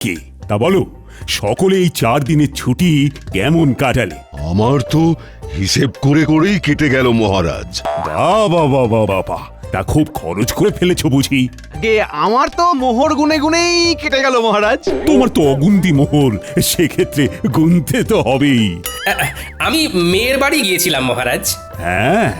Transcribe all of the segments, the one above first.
কে তা বলো, সকলে এই 4 দিনের ছুটি কেমন কাটালে? আমার তো হিসেব করে করেই কেটে গেল মহারাজ। বাবা বাবা বাবা, তা খুব খরচ করে ফেলেছো বুঝি? গে আমার তো মোহর গুনে গুনেই কেটে গেল মহারাজ। তোমার তো অগুন্তি মোহর, সেক্ষেত্রে গুনতে তো হবেই। আমি মেয়ের বাড়ি গিয়েছিলাম মহারাজ। হ্যাঁ,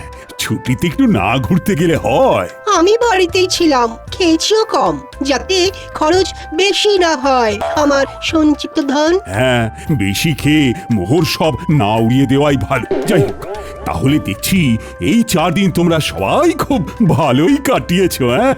ছুটিতে একটু না ঘুরতে গেলে হয়? আমি বাড়িতেই ছিলাম, খেয়েছিও কম, যাতে খরচ বেশি না হয় আমার সঞ্চিত ধন। হ্যাঁ, বেশি খেয়ে মোহর সব না উড়িয়ে দেওয়াই ভালো। যাই হোক, তাহলে দেখছি এই 4 দিন তোমরা সবাই খুব ভালোই কাটিয়েছো। হ্যাঁ,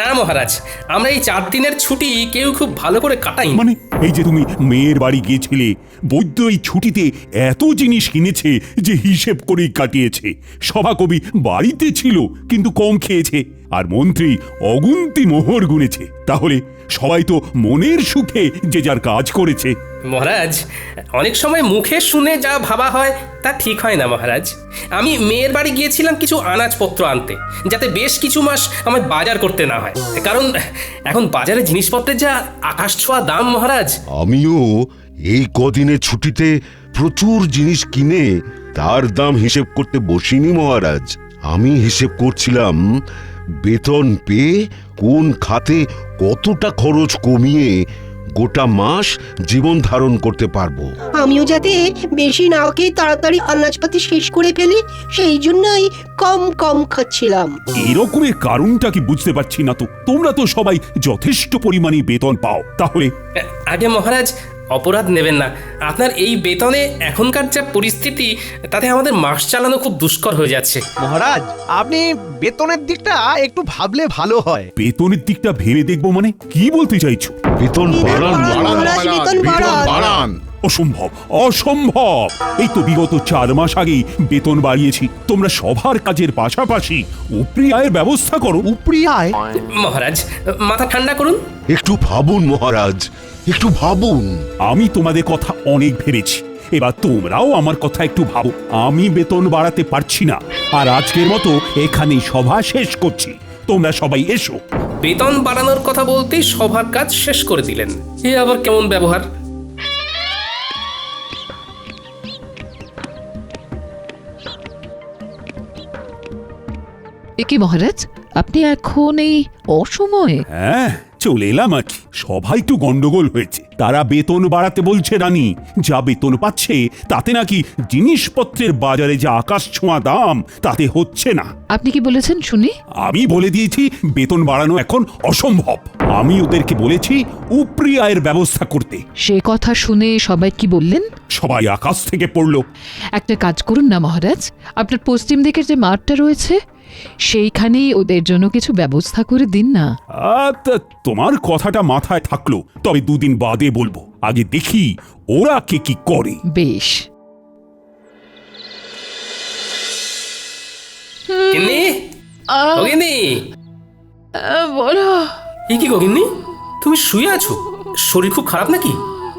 না মহারাজ, আমরা এই 4 দিনের ছুটি কেউ খুব ভালো করে কাটাই। মানে এই যে তুমি মেয়ের বাড়ি গিয়েছিলে, বৈদ্য এই ছুটিতে এত জিনিস কিনেছে যে হিসেব করেই কাটিয়েছে। সভাকবি বাড়িতে ছিল কিন্তু কম খেয়েছে, আর মন্ত্রী অগুন্তি মোহর গুনেছে। তাহলে সবাই তো মনের সুখে যে যার কাজ করেছে। মহারাজ, অনেক সময় মুখে শুনে যা ভাবা হয় তা ঠিক হয় না মহারাজ। আমি মেয়ের বাড়ি গিয়েছিলাম কিছু আনাজপত্র আনতে, যাতে বেশ কিছু মাস আমার বাজার করতে না হয়, কারণ এখন বাজারে জিনিসপত্রের যা আকাশ ছোঁয়া দাম মহারাজ। আমিও এই কদিনের ছুটিতে প্রচুর জিনিস কিনে তার দাম হিসেব করতে বসিনি মহারাজ। আমি হিসেব করছিলাম বেতন পেয়ে কোন খাতে কতটা খরচ কমিয়ে গোটা মাস জীবন ধারণ করতে পারবো। আমিও যাতে বেশি না খেয়ে তাড়াতাড়ি আনাজপাতি শেষ করে ফেলি, সেই জন্যই কম কম খাচ্ছিলাম। এরকমের কারণটা কি বুঝতে পারছি না তো। তোমরা তো সবাই যথেষ্ট পরিমাণে বেতন পাও, তাহলে আগে মহারাজ, অপরাধ নেবেন না। আপনার এই বেতনে এখনকার যা পরিস্থিতি, তাতে আমাদের মাস চালানো খুব দুষ্কর হয়ে যাচ্ছে। মহারাজ, আপনি বেতনের দিকটা একটু ভাবলে ভালো হয়। বেতনের দিকটা ভেবে দেখবো মানে কি বলতে চাইছো? বেতন বাড়ান মহারাজ, বেতন বাড়ান। অসম্ভব, অসম্ভব। এই তো বিগত 4 মাস আগেই বেতন বাড়িয়েছি। তোমরা সবার কাজের পাশাপাশি উপরি আয়ের ব্যবস্থা করো। উপরি আয়? মহারাজ, মাথা ঠান্ডা করুন। একটু ভাবুন মহারাজ, একটু ভাবুন। আমি তোমাদের কথা অনেক ভেবেছি, এবার তোমরাও আমার কথা একটু ভাবো। আমি বেতন বাড়াতে পারছি না, আর আজকের মতো এখানেই সভা শেষ করছি। তোমরা সবাই এসো। বেতন বাড়ানোর কথা বলতেই সভার কাজ শেষ করে দিলেন, এ আবার কেমন ব্যবহার? কি মহারাজ, আপনি এখন এই অসময়ে? হ্যাঁ, চলে এলাম আর কি। সবাই একটু গন্ডগোল হয়েছে। তারা বেতন বাড়াতে বলছে রানী, যা বেতন পাচ্ছে তাতে নাকি জিনিসপত্রের বাজারে যা আকাশ ছোঁয়া দাম তাতে হচ্ছে না। আপনি কি বলেছেন শুনি? আমি বলে দিয়েছি বেতন বাড়ানো এখন অসম্ভব। আমি ওদেরকে বলেছি উপরি আয়ের ব্যবস্থা করতে। সে কথা শুনে সবাই কি বললেন? সবাই আকাশ থেকে পড়লো। একটা কাজ করুন না মহারাজ, আপনার পশ্চিম দিকের যে মাঠটা রয়েছে সেইখানেই ওদের জন্য কিছু ব্যবস্থা করে দিন না। তোমার কথাটা মাথায় থাকলো, তবে 2 দিন বাদে বলবো। আগে দেখি ওরা কে কি করে। বেশ। গিন্নি, ও গিন্নি। বলো। এ কি গো গিন্নি, তুমি শুয়ে আছো? শরীর খুব খারাপ নাকি?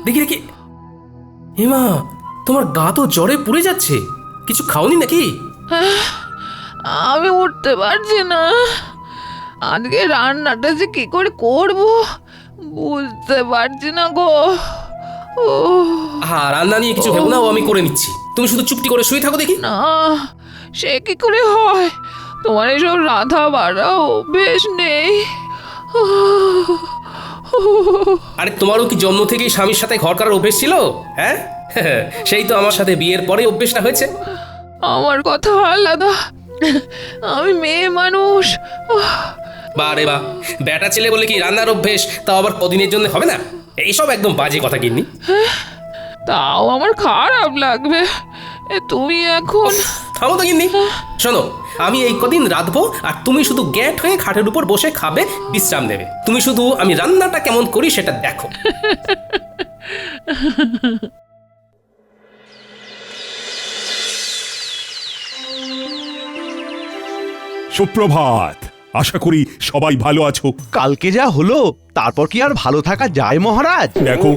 দেখি দেখি। হেমা, তোমার গা তো জ্বরে পুড়ে যাচ্ছে। কিছু খাওনি নাকি? আমি উঠতে পারছি না। আজকে রান্নাটা যে কি করে করব বুঝতে পারছি না গো। হ্যাঁ, রান্না নিয়ে কিছু ভেবো না, ও আমি করে নিচ্ছি। তুমি শুধু চুপটি করে শুয়ে থাকো দেখি। না, সে কি করে হয়? তোমার এসব রাধা বাড়া অভ্যেস নেই। আরে তোমারও কি জন্ম থেকেই স্বামীর সাথে ঘর করার অভ্যেস ছিল? হ্যাঁ, সেই তো আমার সাথে বিয়ের পরে অভ্যেসটা হয়েছে। আমার কথা আলাদা, আমি মেয়ে মানুষ। বা রে বা, বেটা ছেলে বলে কি রান্নার অভ্যেস তাও আবার কদিনের জন্য হবে না? এইসব একদম বাজে কথা গিন্নি। তাও আমার খারাপ লাগবে। তুমি এখন থামো তো গিন্নি। শোনো, আমি এই কদিন রাঁধবো, আর তুমি শুধু গ্যাট হয়ে খাটের উপর বসে খাবে, বিশ্রাম নেবে। তুমি শুধু আমি রান্নাটা কেমন করি সেটা দেখো। সুপ্রভাত। আশা করি সবাই ভালো আছো। কালকে যা হলো তারপর কি আর ভালো থাকা যায় মহারাজ? দেখো,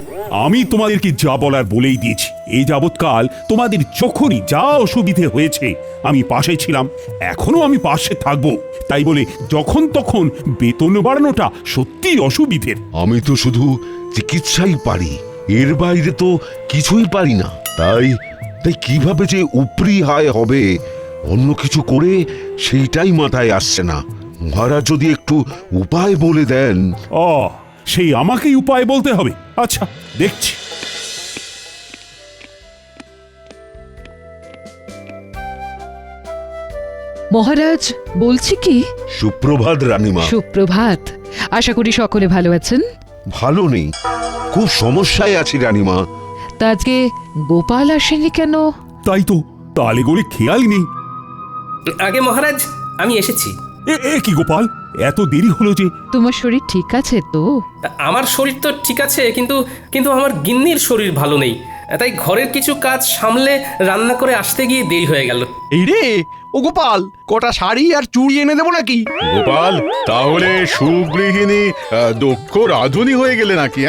আমি তোমাদেরকে যা বলার বলেই দিয়েছি। এই যাবৎকাল তোমাদের যখনই যা অসুবিধে হয়েছে আমি পাশে ছিলাম, এখনো আমি পাশে থাকবো। তাই বলে যখন তখন বেতন বাড়ানোটা সত্যিই অসুবিধের। আমি তো শুধু চিকিৎসাই পারি, এর বাইরে তো কিছুই পারি না। তাই তাই কিভাবে যে উপরি হায় হবে অন্য কিছু করে সেইটাই মাথায় আসছে না। মহারাজ যদি একটু উপায় বলে দেন। সেই আমাকেই উপায় বলতে হবে। আচ্ছা, দেখছি। মহারাজ, বলছি কি, সুপ্রভাত রানীমা। সুপ্রভাত। আশা করি সকলে ভালো আছেন। ভালো নেই, খুব সমস্যায় আছি রানীমা। তা আজকে গোপাল আসেনি কেন? তাই তো, তালে গড়ে খেয়ালই নেই। আগে মহারাজ, আমি এসেছি। এ কি গোপাল, এত দেরি হলো যে? তোমার শরীর ঠিক আছে তো? আমার শরীর তো ঠিক আছে, কিন্তু কিন্তু আমার গিন্নির শরীর ভালো নেই। তাই ঘরের কিছু কাজ সামলে রান্না করে আসতে গিয়ে দেরি হয়ে গেল। এই রে ও গোপাল, কটা শাড়ি আর চুড়ি এনে দেবো নাকি? গোপাল, তাহলে সুগৃহিণী দক্ষ রাধুনী হয়ে গেলে নাকি?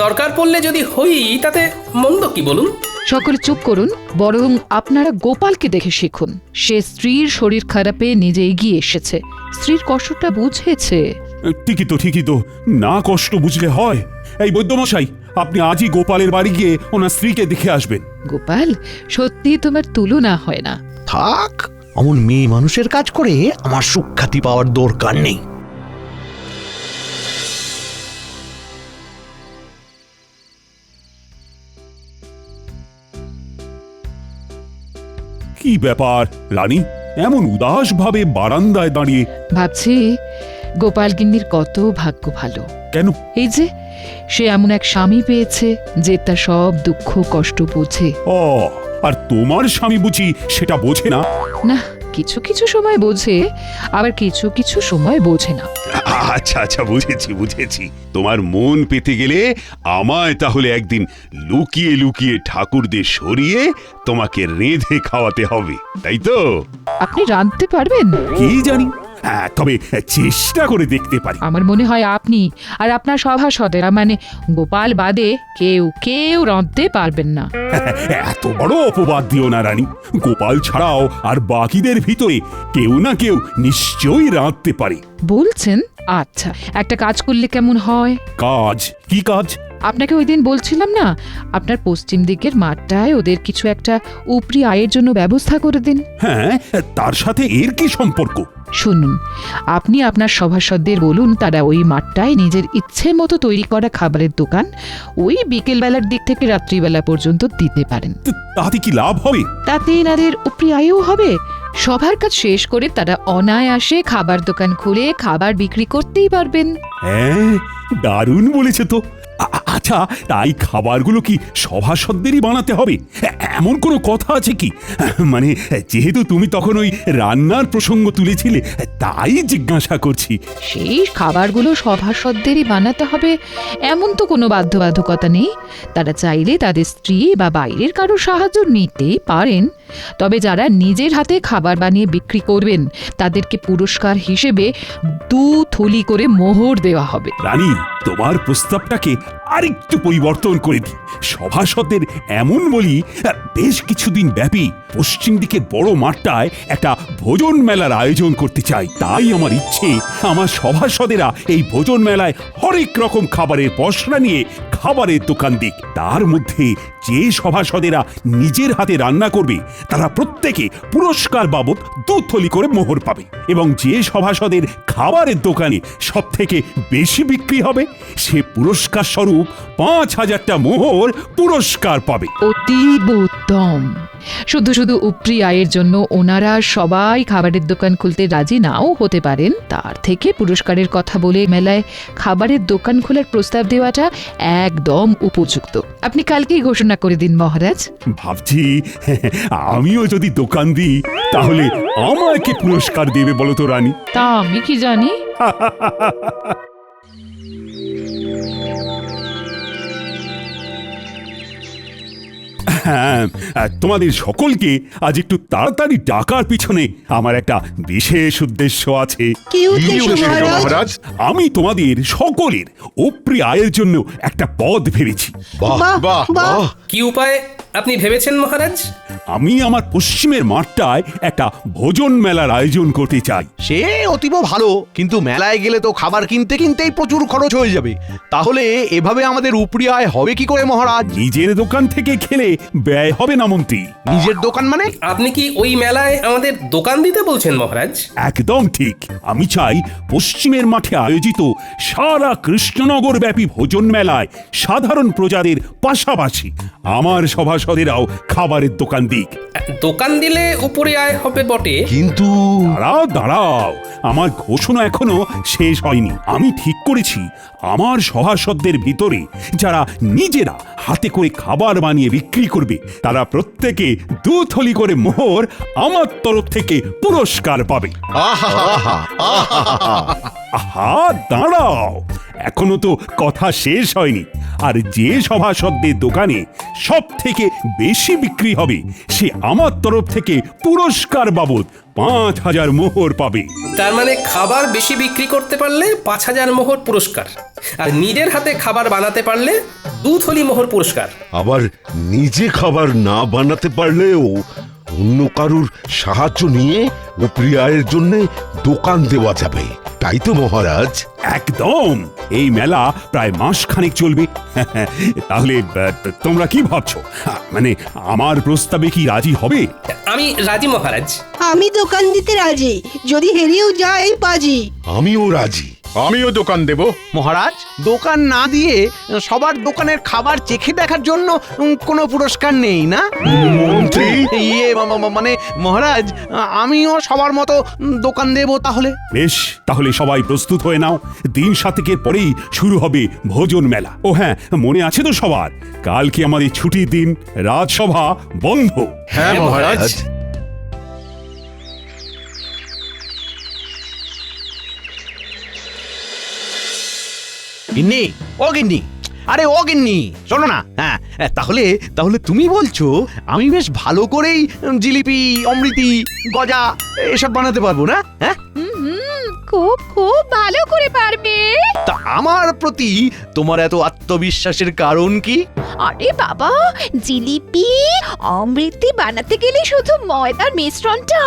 দরকার পড়লে যদি হই তাতে মন্দ কি বলুন? সকলে চুপ করুন, বরং আপনারা গোপালকে দেখে শিখুন। সে স্ত্রীর শরীর খারাপে নিজে এগিয়ে এসেছে, স্ত্রীর কষ্টটা বুঝেছে। ঠিকই তো, না কষ্ট বুঝলে হয়। এই বৈদ্যমশাই, আপনি আজই গোপালের বাড়ি গিয়ে ওনার স্ত্রীকে দেখে আসবেন। গোপাল, সত্যি তোমার তুলনা হয় না। থাক, অমন মেয়ে মানুষের কাজ করে আমার সুখ্যাতি পাওয়ার দরকার নেই। কি ব্যাপার রানী, এমন উদাস ভাবে বারান্দায় দাঁড়িয়ে? ভাবছি গোপাল গিন্নির কত ভাগ্য ভালো। কেন? এই যে সে এমন এক স্বামী পেয়েছে যে তার সব দুঃখ কষ্ট বোঝে। আর তোমার স্বামী বুঝি সেটা বোঝে না? না, কিছু কিছু সময় বোঝে, আবার কিছু কিছু সময় বোঝে না। আচ্ছা, বুঝেছি। তোমার মন পেতে গেলে আমায় তাহলে একদিন লুকিয়ে লুকিয়ে ঠাকুরদের সরিয়ে তোমাকে রেঁধে খাওয়াতে হবে, তাই তো? আপনি রাঁধতে পারবেন? কি জানি, তবে চেষ্টা করে দেখতে পারি। আমার মনে হয় আপনি আর আপনার সভাসদেরা, মানে গোপাল বাদে কেউ রাঁধতে পারবেন না। এত বড় অপবাদ দিও না রানী। গোপাল ছাড়াও আর বাকিদের ভিতরে কেউ না কেউ নিশ্চয়ই রাঁধতে পারে। বলছেন? আচ্ছা, একটা কাজ করলে কেমন হয়? কাজ? কি কাজ? আপনাকে ওই দিন বলছিলাম না, আপনার পশ্চিম দিকের মাঠটায় ওদের কিছু একটা উপরি আয়ের জন্য ব্যবস্থা করে দিন। হ্যাঁ, তার সাথে এর কি সম্পর্ক? শুনুন, আপনি আপনার সভাসদদের বলুন তারা ওই মাঠটায় নিজের ইচ্ছে মতো তৈরি করা খাবারের দোকান ওই বিকেলবেলার দিক থেকে রাত্রিবেলা পর্যন্ত দিতে পারেন। তাতে কি লাভ হবে? তাতে এনাদের উপরি আয়ও হবে। সবার কাজ শেষ করে তারা অনায়াসে খাবার দোকান খুলে খাবার বিক্রি করতেই পারবেন। হ্যাঁ, দারুণ বলেছে তো। আচ্ছা, তাই খাবারগুলো কি সভাসদেরই বানাতে হবে? এমন কোনো কথা আছে কি? মানে যেহেতু তুমি তখন ওই রান্নার প্রসঙ্গ তুলেছিলে, তাই জিজ্ঞাসা করছি। সেই খাবারগুলো সভাসদেরই বানাতে হবে এমন তো কোনো বাধ্যবাধকতা নেই। তারা চাইলে তাদের স্ত্রী বা বাইরের কারো সাহায্য নিতেই পারেন। তবে যারা নিজের হাতে খাবার বানিয়ে বিক্রি করবেন তাদেরকে পুরস্কার হিসেবে 2 থলি করে মোহর দেওয়া হবে। রানী, তোমার প্রস্তাবটাকে আরেকটু পরিবর্তন করে দিই। সভাসদের এমন বলি, বেশ কিছুদিন ব্যাপী পশ্চিম দিকের বড় মাঠটায় একটা ভোজন মেলার আয়োজন করতে চাই। তাই আমার ইচ্ছে, আমার সভাসদেরা এই ভোজন মেলায় হরেক রকম খাবারের পসরা নিয়ে খাবারের দোকান দিক। তার মধ্যে যে সভাসদেরা নিজের হাতে রান্না করবে তারা প্রত্যেকে পুরস্কার বাবদ 2 থলি করে মোহর পাবে, এবং যে সভাসদের খাবারের দোকানে সব থেকে বেশি বিক্রি হবে সে পুরস্কার স্বরূপ 5000টা মোহর পুরস্কার পাবে। অতীব উত্তম। শুধু উপরি আয়ের জন্য ওনারা সবাই খাবারের দোকান খুলতে রাজি নাও হতে পারেন, তার থেকে পুরস্কারের কথা বলে মেলায় খাবারের দোকান খোলার প্রস্তাব দেওয়াটা একদম উপযুক্ত। আপনি কালকেই ঘোষণা করে দিন মহারাজ। ভাবছি আমিও যদি দোকান দিই তাহলে আমাকে পুরস্কার দেবে বলো তো রানী? তা আমি কি জানি। হ্যাঁ, তোমাদের সকলকে আজ একটু তাড়াতাড়ি ডাকার পিছনে আমার একটা বিশেষ উদ্দেশ্য আছে। কি উদ্দেশ্য মহারাজ? আমি তোমাদের সকলের উপরি আয়ের জন্য একটা পদ ভেবেছি। বাহ বাহ, বাহ বাহ। বাহ। কি উপায় আপনি ভেবেছেন মহারাজ? আমি আমার পশ্চিমের মাঠটায় একটা ভোজন মেলার আয়োজন করতে চাই। সে অতীব ভালো, কিন্তু মেলায় গেলে তো খাবার কিনতে কিনতেই প্রচুর খরচ হয়ে যাবে। তাহলে এভাবে আমাদের উপরি আয় হবে কি করে মহারাজ? নিজের দোকান থেকে খেলে ব্যয় হবে না মন্ত্রী। নিজের দোকান মানে? আপনি কি ওই মেলায় আমাদের দোকান দিতে বলছেন মহারাজ? একদম ঠিক। আমি চাই পশ্চিমের মাঠে আয়োজিত সারা কৃষ্ণনগর ব্যাপী ভোজন মেলায় সাধারণ প্রজাদের পাশাপাশি আমার সভাসদেরাও খাবারের দোকান দিক। দোকান দিলে উপরে আয় হবে বটে, কিন্তু দাঁড়াও দাঁড়াও, আমার ঘোষণা এখনো শেষ হয়নি। আমি ঠিক করেছি আমার সভাসদদের ভিতরে যারা নিজেরা হাতে করে খাবার বানিয়ে বিক্রি করবে তারা প্রত্যেকে 2 থলি করে মোহর আমার তরফ থেকে পুরস্কার পাবে। আহা দাঁড়াও, এখনো তো কথা শেষ হয়নি। আর যে সভাসদদের দোকানে সব থেকে বেশি বিক্রি হবে সে আমার তরফ থেকে পুরস্কার বাবদ 5,000 মোহর পাবে। তার মানে খাবার বেশি বিক্রি করতে পারলে 5,000 মোহর পুরস্কার, আর নিজের হাতে খাবার বানাতে পারলে 2 থলি মোহর পুরস্কার। আবার নিজে খাবার না বানাতে পারলেও অন্য কারুর সাহায্য নিয়ে উপরি আয়ের জন্য দোকান দেওয়া যাবে, তাই তো মহারাজ? একদম। এই মেলা প্রায় মাসখানেক চলবে। তাহলে তোমরা কি ভাবছো? মানে আমার প্রস্তাবে কি রাজি হবে? আমি রাজি মহারাজ। আমি দোকান দিতে রাজি, যদি হেরেও যাই বাজি। আমিও রাজি। আমিও দোকান দেব। মহারাজ, দোকান না দিয়ে সবার দোকানের খাবার চেখে দেখার জন্য কোনো পুরস্কার নেই না? মন্ত্রী, মানে মহারাজ, আমিও সবার মতো দোকান দেব তাহলে। বেশ, তাহলে সবাই প্রস্তুত হয়ে নাও। দিন 7 পরেই শুরু হবে ভোজন মেলা। ও হ্যাঁ, মনে আছে তো সবার, কালকে আমাদের ছুটির দিন, রাজসভা বন্ধ। হ্যাঁ মহারাজ। গিন্নি, ও গিন্নি, আরে ও গিন্নি, শোনো না। হ্যাঁ, তাহলে তাহলে তুমি বলছো আমি বেশ ভালো করেই জিলিপি, অমৃতি, গজা এসব বানাতে পারবো না? হ্যাঁ, খুব খুব ভালো করে পারবে। তা আমার প্রতি তোমার এত আত্মবিশ্বাসের কারণ কি? আরে বাবা, জিলিপি অমৃতি বানাতে গেলে শুধু ময়দার মিশ্রণটা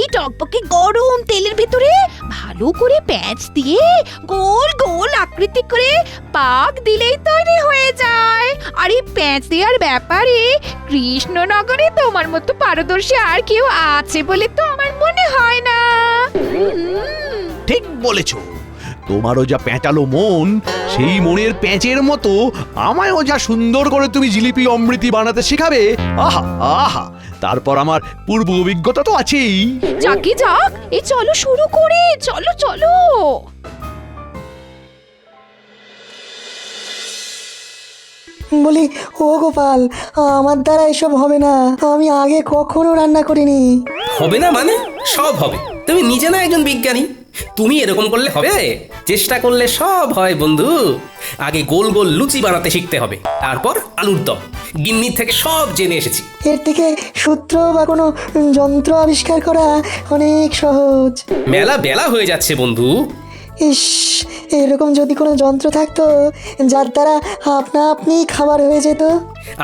এই টকবকে গরম তেলের ভিতরে ভালো করে প্যাঁচ দিয়ে গোল গোল আকৃতি করে পাক দিলেই তৈরি হয়ে যায়। আর এই প্যাঁচ দেওয়ার ব্যাপারে কৃষ্ণনগরে তোমার মতো পারদর্শী আর কেউ আছে বলে তো আমার মনে হয় না। ঠিক বলেছো। তোমারও যা প্যাঁচালো মন, সেই মনের প্যাঁচের মতো আমায়ও যা সুন্দর করে তুমি জিলিপি অমৃতি বানাতে শেখাবে। আহা আহা, তারপর আমার পূর্ব অভিজ্ঞতা তো আছেই। যাকে যাক, এই চলো শুরু করে, চলো চলো। বলি, ও গোপাল, আমার দ্বারা এসব হবে না। আমি আগে কখনো রান্না করিনি। হবে না মানে? সব হবে। তুমি নিজে না একজন বিজ্ঞানী, তুমি এরকম করলে হবে? চেষ্টা করলে সব হয় বন্ধু। আগে গোল গোল লুচি বানাতে শিখতে হবে, তারপর আলুর দম। গিন্নির থেকে সব জেনে এসেছি। এর থেকে সূত্র বা কোনো যন্ত্র আবিষ্কার করা অনেক সহজ। মেলা বেলা হয়ে যাচ্ছে বন্ধু। ইস, এরকম যদি কোনো যন্ত্র থাকতো যার দ্বারা আপনা আপনি খাবার হয়ে যেত।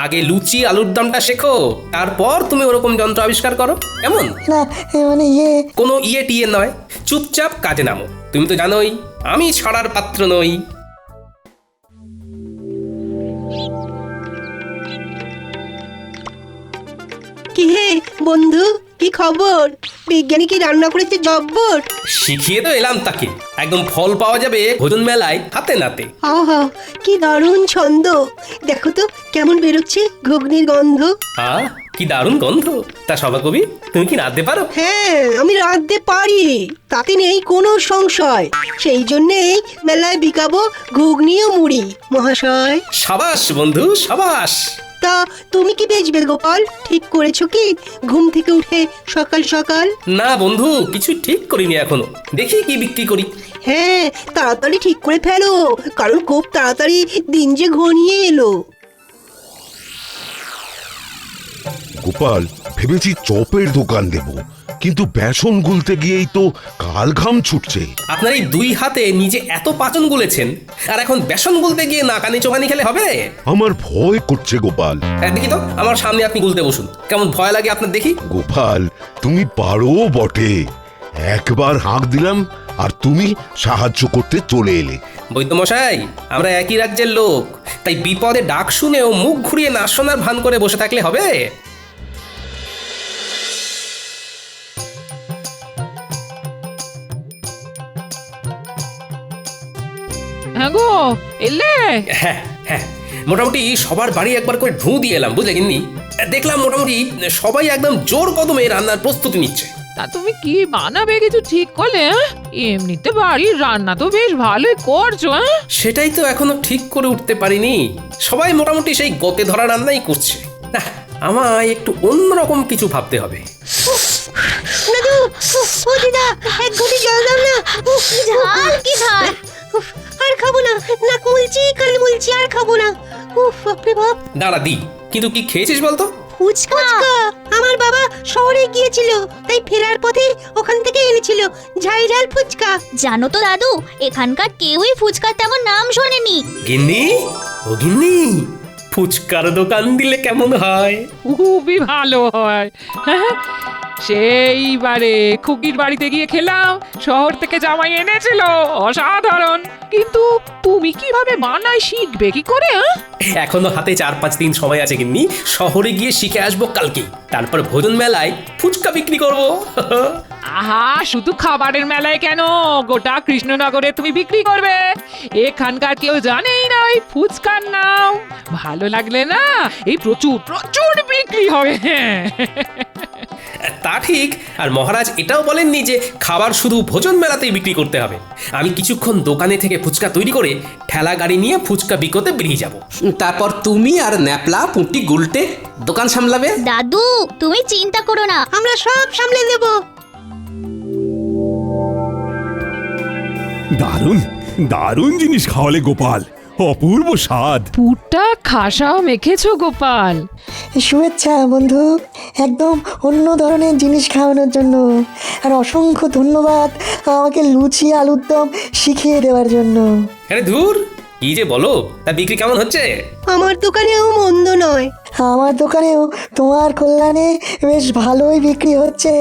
আগে লুচি আলুর দমটা শেখো, তারপর তুমি ওরকম যন্ত্র আবিষ্কার করো, কেমন? না, মানে কোনো ইয়ে টিয়ে নয়, চুপচাপ কাজে নামো। তুমি তো জানোই আমি ছড়ার পাত্র নই। কি হে বন্ধু, কি খবর? বিজ্ঞানী কি রান্না করেছে জব্বর? শিখিয়ে তো এলাম তাকে, একদম ফল পাওয়া যাবে ভোজন মেলায় হাতে নাতে। আহা, কি দারুণ ছন্দ! দেখো তো কেমন বেরোচ্ছে ঘুগনির গন্ধ। কি দারুণ গন্ধ! তা সভা কবি, তুমি কি রাঁধতে পারো? হ্যাঁ, আমি রাঁধতে পারি, তাতে নেই কোনো সংশয়। সেই জন্যেই মেলায় বিকাবো ঘুগনি ও মুড়ি মহাশয়। সাবাস বন্ধু, সাবাস। তা তুমি কি বেচবে গোপাল? ঠিক করেছো কি ঘুম থেকে উঠে সকাল সকাল? না বন্ধু, কিছু ঠিক করিনি এখনো, দেখি কি বিক্রি করি। হ্যাঁ, তাড়াতাড়ি ঠিক করে ফেলো, কারণ খুব তাড়াতাড়ি দিন যে ঘনিয়ে এলো। গোপাল, ভেবেছি চপের দোকান দেব। কিন্তু বেসন গুলতে গিয়েই তো কাল ঘাম ছুটছে। আপনার এই দুই হাতে নিজে এত পাচন গুলেছেন, আর এখন বেসন গুলতে গিয়ে নাকানি চোখানি খেলে হবে? আমার ভয় করছে গোপাল। দেখি তো, আমার সামনে আপনি গুলতে বসুন, কেমন ভয় লাগে আপনার দেখি। গোপাল, তুমি পারো বটে। একবার হাঁক দিলাম আর তুমি সাহায্য করতে চলে এলে। বৈদ্যমশাই, আমরা একই রাজ্যের লোক, তাই বিপদে ডাক শুনেও মুখ ঘুরিয়ে না শোনার ভান করে বসে থাকলে হবে? হ্যাঁ গো, এলে? হ্যাঁ হ্যাঁ, মোটামুটি সবার বাড়ি একবার করে ঢু দিয়ে এলাম, বুঝলে গিন্নি। দেখলাম মোটামুটি সবাই একদম জোর কদমে রান্নার প্রস্তুতি নিচ্ছে। তা তুমি কি বানাবে কিছু ঠিক করলে? এমনিতে বাড়ির রান্না তো বেশ ভালোই করছো। সেটাই তো এখনো ঠিক করে উঠতে পারিনি। সবাই মোটামুটি সেই গতে ধরা রান্নাই করছে। না, আমায় একটু অন্যরকম কিছু ভাবতে হবে। দাদু, ও দিদা, এক ঘটি জল দাও না। ঝাল কি ঝাল! আর খাবো না, নাক মুলছি, কান মুলছি, আর খাবো না। উফ, বাপরে বাপ! দাঁড়া দি, কিন্তু কি খেয়েছিস বলতো? ফুচকা। আমার বাবা শহরে গিয়েছিল, তাই ফেরার পথে ওখান থেকে এনেছিল ঝাল ঝাল ফুচকা। জানো তো দাদু, এখানকার কেউই ফুচকার তেমন নাম শোনেনি। গিন্নি, ও গিন্নি, ফুচকার দোকান দিলে কেমন হয়? খুবই ভালো হয়। সেইবারে খুকির বাড়িতে গিয়ে খেলাম, শহর থেকে জামাই এনেছিল, অসাধারণ। কিন্তু তুমি কিভাবে বানাই শিখবে কি করে? এখনো হাতে 4-5 দিন সময় আছে গিন্নি। শহরে গিয়ে শিখে আসবো কালকে, তারপর ভোজন মেলায় ফুচকা বিক্রি করব। আহা, শুধু খাবারের মেলায় কেন, গোটা কৃষ্ণনগরে তুমি বিক্রি করবে। এখানকার কেউ জানেই না ওই ফুচকার নাম। ভালো লাগলে না, এই প্রচুর প্রচুর বিক্রি হবে। তা ঠিক, আর মহারাজ এটাও বলেননি যে খাবার শুধু ভোজন মেলাতেই বিক্রি করতে হবে। আমি কিছুক্ষণ দোকানে থেকে ফুচকা তৈরি করে ঠেলা গাড়ি নিয়ে ফুচকা বিকোতে বেরিয়ে যাব। তারপর তুমি আর ন্যাপলা পুঁটি গুলটে দোকান সামলাবে। দাদু, তুমি চিন্তা করো না, আমরা সব সামলে দেব। দারুণ দারুণ জিনিস খাওয়ালে গোপাল, অপূর্ব স্বাদ। পুরটা খাসাও মেখেছো গোপাল। শুভেচ্ছা বন্ধু, একদম অন্য ধরনের জিনিস খাওয়ানোর জন্য। আর অসংখ্য ধন্যবাদ আমাকে লুচি আলুর দম শিখিয়ে দেওয়ার জন্য। আরে ধুর, কি যে বলো, তা বিক্রি কেমন হচ্ছে? আমার দোকানেও মন্দ নয়। আমার দোকানেও তোমার কল্যাণে বেশ ভালোই বিক্রি হচ্ছে।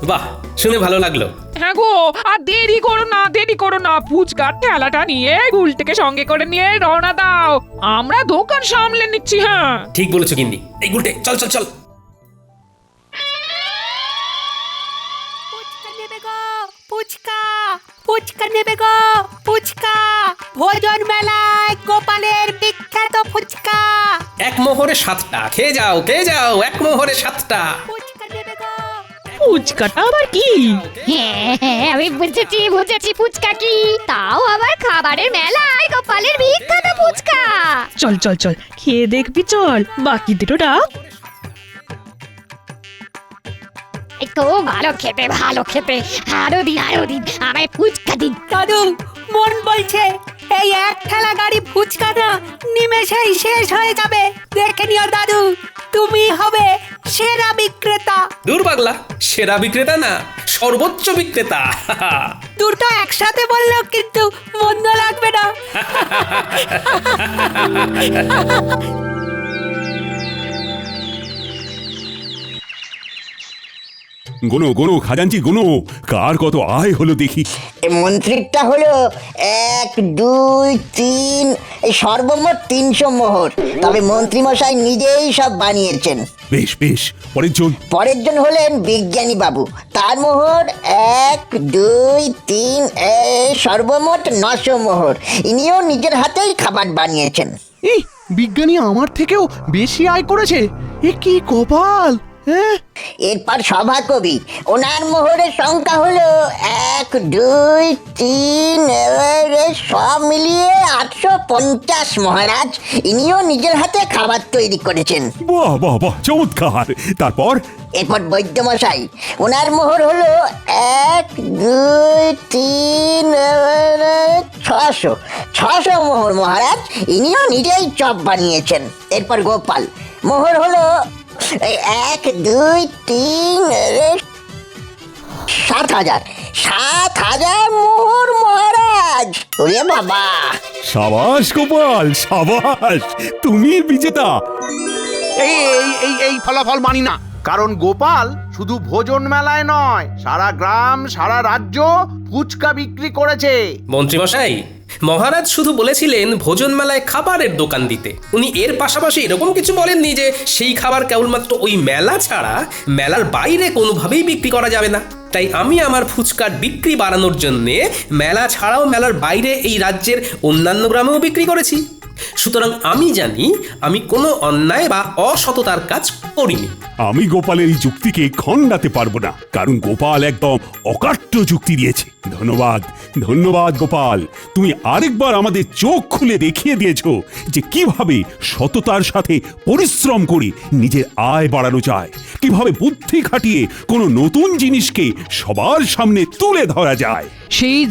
বাহ, শুনে ভালো লাগলো। হ্যাঁ গো, আর দেরি করো না, দেরি করো না, ফুচকার ঠেলাটা নিয়ে গুলটিকে সঙ্গে করে নিয়ে রওনা দাও, আমরা দোকান সামলে নিচ্ছি। হ্যাঁ, ঠিক বলেছো গিন্নি। এই গুলটে, চল চল চল। ফুচকা নেবে গো, ফুচকা, ফুচকা নেবে গো, ফুচকা। ভোজন মেলায় গোপালের বিখ্যাত ফুচকা। এক মোহরে 7টা, খেয়ে যাও খেয়ে যাও, এক মোহরে 7টা। ফুচকা নেবে গো। ফুচকাটা আবার কি? হ্যাঁ, আমি বুঝেছি বুঝেছি, ফুচকা কি। তাও আবার খাবারের মেলায় গোপালের বিখ্যাত ফুচকা। চল চল চল, খেয়ে দেখবি, চল বাকিদেরও ডাক। তো ভালো খেতে, ভালো খেতে, আরো দিন আরো দিন, আমায় ফুচকা দিন। দাদু, মন বলছে এই এক ঠেলা গাড়ি ফুচকা না নিমেষেই শেষ হয়ে যাবে। দেখে নিও দাদু, তুমি হবে সেরা বিক্রেতা। দূর পাগলা, সেরা বিক্রেতা না, সর্বোচ্চ বিক্রেতা। দুটো একসাথে বললেও কিন্তু মন্দ লাগবে না। গোনো গোনো খাজাঞ্চি গোনো, কার কত আয় হলো দেখি। মন্ত্রীরটা হলো 1, 2, 3, এই সর্বমোট 300 মোহর। তবে মন্ত্রী মশাই নিজেই সব বানিয়েছেন। বেশ বেশ, পরের জন। পরের জন হলেন বিজ্ঞানী বাবু, তার মোহর 1, 2, 3, সর্বমোট 900 মোহর। ইনিও নিজের হাতেই খাবার বানিয়েছেন। এই বিজ্ঞানী আমার থেকেও বেশি আয় করেছে, এ কি কপাল। এরপর সভাকবি, ওনার মোহরের সংখ্যা হলো 1, 2, 3, সব মিলিয়ে 850 মহারাজ। ইনিও নিজের হাতে খাবার তৈরি করেছেন। বাহ বাহ বাহ, চমৎকার। তারপর এরপর বৈদ্যমশাই, ওনার মোহর হলো 1, 2, 3, 600 মোহর মহারাজ। ইনিও নিজেই চপ বানিয়েছেন। এরপর গোপাল, মোহর হলো 1, 2, 3, 7,000 7,000 মোহর মহারাজ। ওরে বাবা, সাবাস গোপাল, সাবাস, তুমি বিজেতা। এই এই এই এই ফলাফল মানি না, কারণ গোপাল শুধু ভোজন মেলায় নয়, সারা গ্রাম সারা রাজ্য ফুচকা বিক্রি করেছে। মন্ত্রীমশাই, মহারাজ শুধু বলেছিলেন ভোজন মেলায় খাবারের দোকান দিতে। উনি এর পাশাপাশি এরকম কিছু বলেননি যে সেই খাবার কেবলমাত্র ওই মেলা ছাড়া মেলার বাইরে কোনোভাবেই বিক্রি করা যাবে না। তাই আমি আমার ফুচকার বিক্রি বাড়ানোর জন্যে মেলা ছাড়াও মেলার বাইরে এই রাজ্যের অন্যান্য গ্রামেও বিক্রি করেছি। সুতরাং আমি জানি আমি কোনো অন্যায় বা অসততার কাজ করিনি। আমি গোপালের এই যুক্তিকে খণ্ডাতে পারবো না, কারণ গোপাল একদম অকাট্য যুক্তি দিয়েছে। ধন্যবাদ, ধন্যবাদ গোপাল, তুমি আরেকবার আমাদের চোখ খুলে দেখিয়ে দিয়েছো যে কিভাবে সততার সাথে পরিশ্রম করে নিজের আয় বাড়ানো যায়, কিভাবে বুদ্ধি খাটিয়ে কোনো নতুন জিনিসকে সবার সামনে তুলে ধরা যায়। সেই